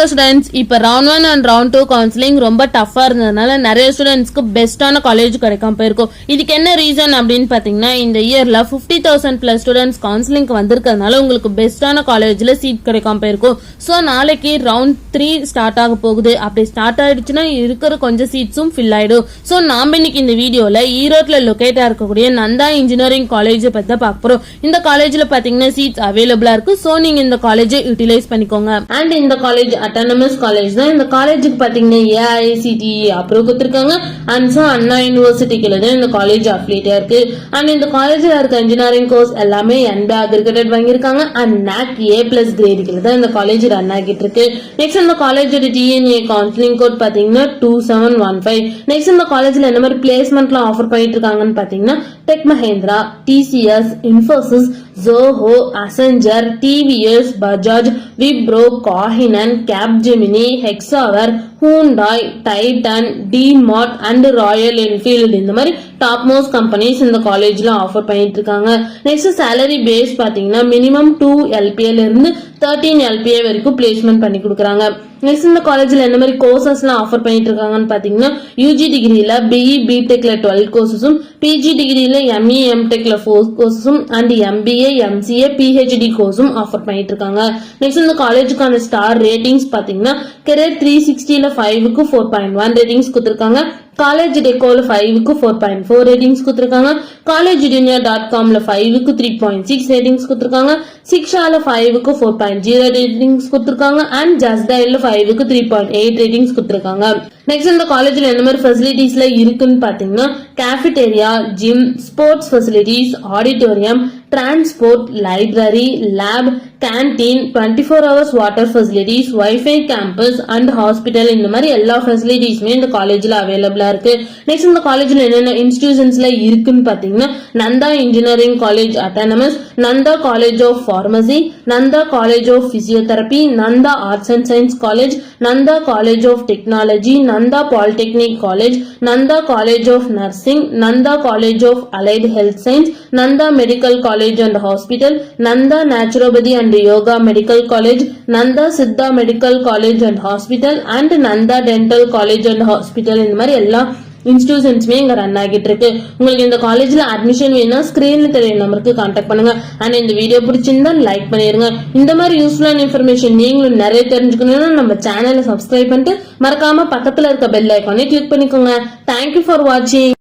Students, இப்போ round 1 and round 2 counselling ரொம்ப டஃபா இருந்ததுனால நிறைய ஸ்டூடெண்ட்ஸ்க்கு பெஸ்டான காலேஜ் கிடைக்காம போயிருக்கும். இதுக்கு என்ன ரீசன் அப்படின்னு பாத்தீங்கன்னா, இந்த இயர்ல 50,000 பிளஸ் ஸ்டூடெண்ட்ஸ் கவுன்சிலிங்க்கு வந்திருக்கிறதுனால உங்களுக்கு பெஸ்டான காலேஜ்ல சீட் கிடைக்காம போயிருக்கும். ஸோ நாளைக்கு ரவுண்ட் 3 ஸ்டார்ட் ஆக போகுது. அப்படி ஸ்டார்ட் ஆயிடுச்சுன்னா இருக்கிற கொஞ்சம் சீட்ஸும் ஃபில் ஆயிடும். ஸோ நாம இன்னைக்கு இந்த வீடியோல ஈரோட்ல லொகேட்டா இருக்கக்கூடிய நந்தா இன்ஜினியரிங் காலேஜ் பத்தி தான் பார்க்க போறோம். இந்த காலேஜ்ல பாத்தீங்கன்னா சீட்ஸ் அவைலபிளா இருக்கு. ஸோ நீங்க இந்த காலேஜை யூட்டிலைஸ் பண்ணிக்கோங்க. அண்ட் இந்த காலேஜ் அட்டானமஸ் காலேஜ் தான். இந்த காலேஜுக்கு பாத்தீங்கன்னா AICTE அப்ரூவ் கொடுத்திருக்காங்க. அண்ட் ஸோ அண்ணா யூனிவர்சிட்டிக்கு தான் இந்த காலேஜ் அஃபிலியேட்டா இருக்கு. அண்ட் இந்த காலேஜ்ல இருக்க இன்ஜினியரிங் கோர்ஸ் எல்லாமே NBA அக்ரிகேட்டட் வாங்கியிருக்காங்க. அண்ட் NAC A+ கிரேடுக்கு தான் இந்த காலேஜ் ரன் ஆகிட்டு இருக்கு. நெக்ஸ்ட் இந்த காலேஜோட TNA கவுன்சிலிங் கோட் பாத்தீங்கன்னா 2715. நெக்ஸ்ட் இந்த காலேஜ்ல என்ன மாதிரி பிளேஸ்மெண்ட்லாம் ஆஃபர் பண்ணிட்டு இருக்காங்கன்னு பாத்தீங்கன்னா, tech Mahindra, TCS, Infosys, Zoho, Accenture, TVS, Bajaj, Wipro, Cohinan, Capgemini, Hexaware, Hyundai, Titan, D-Mart and Royal Enfield இந்த மாதிரி டாப் மோஸ்ட் கம்பெனிஸ் இந்த காலேஜ்ல ஆஃபர் பண்ணிட்டு இருக்காங்க. நெக்ஸ்ட் சேலரி பேஸ் பாத்தீங்கன்னா மினிமம் 2 LPA இருந்து 13 LPA வரைக்கும் பிளேஸ்மெண்ட் பண்ணி கொடுக்குறாங்க. நெக்ஸ்ட் இந்த காலேஜ்ல என்ன மாதிரி கோர்சஸ் எல்லாம் ஆஃபர் பண்ணிட்டு இருக்காங்கன்னு பாத்தீங்கன்னா, UG டிகிரியில BE BTechல 12 கோர்சஸும், PG டிகிரியில ME MTechல 4 கோர்சஸும் அண்ட் MBA MCA PhD கோர்ஸும் ஆஃபர் பண்ணிட்டு இருக்காங்க. நெக்ஸ்ட் இந்த காலேஜுக்கான ஸ்டார் ரேட்டிங்ஸ் பாத்தீங்கன்னா, கெரியர் 360ல 5க்கு 4.1 ரேட்டிங்ஸ் கொடுத்திருக்காங்க. காலேஜ் டெக்கோல 5க்கு 4.4 ரேட்டிங்ஸ் கொடுத்திருக்காங்க. காலேஜ் junior.comல 5க்கு 3.6 ரேட்டிங்ஸ் கொடுத்திருக்காங்க. சிக்ஷால 5க்கு 4.0 ரேட்டிங்ஸ் கொடுத்திருக்காங்க. அண்ட் ஜஸ்டைல்ல 5க்கு 3.8 ரேட்டிங்ஸ் கொடுத்திருக்காங்க. நெக்ஸ்ட் இந்த காலேஜ்ல என்ன மாதிரி ஃபெசிலிட்டிஸ்ல இருக்குன்னு பாத்தீங்கன்னா, cafeteria, gym, sports facilities, auditorium, transport, library, lab, canteen, 24 hours water facilities, wifi campus and hospital இந்த மாதிரி எல்லா ஃபெசிலிட்டிஸுமே இந்த காலேஜ்ல அவைலபிளா இருக்கு. நெக்ஸ்ட் இந்த காலேஜ்ல என்னென்ன இன்ஸ்டிடியூஷன்ஸ்ல இருக்குன்னு பாத்தீங்கன்னா, Nanda engineering college autonomous, Nanda college of pharmacy, Nanda college of physiotherapy, Nanda arts and science college, Nanda college of technology, Nanda polytechnic college, Nanda college of nursing, Nanda college of allied health science, Nanda medical college and hospital, Nanda naturopathy and yoga medical college, Nanda Siddha medical college and hospital and Nanda dental college and hospital இந்த மாதிரி எல்லா இன்ஸ்டிடியூஷன்ஸ்மே இங்க run ஆகிட்டு இருக்கு. உங்களுக்கு இந்த காலேஜ்ல admission வேணும்னா ஸ்கிரீன்ல தெரிய நம்பருக்கு கான்டாக்ட் பண்ணுங்க. அண்ட் இந்த வீடியோ பிடிச்சிருந்தா லைக் பண்ணிருங்க. இந்த மாதிரி யூஸ்ஃபுல்லான இன்ஃபர்மேஷன் நீங்களும் நிறைய தெரிஞ்சுக்கணும்னா நம்ம சேனலை சப்ஸ்கிரைப் பண்ணிட்டு மறக்காம பக்கத்துல இருக்க பெல் ஐகானை கிளிக் பண்ணிக்கோங்க. தேங்க்யூ ஃபார் வாட்சிங்.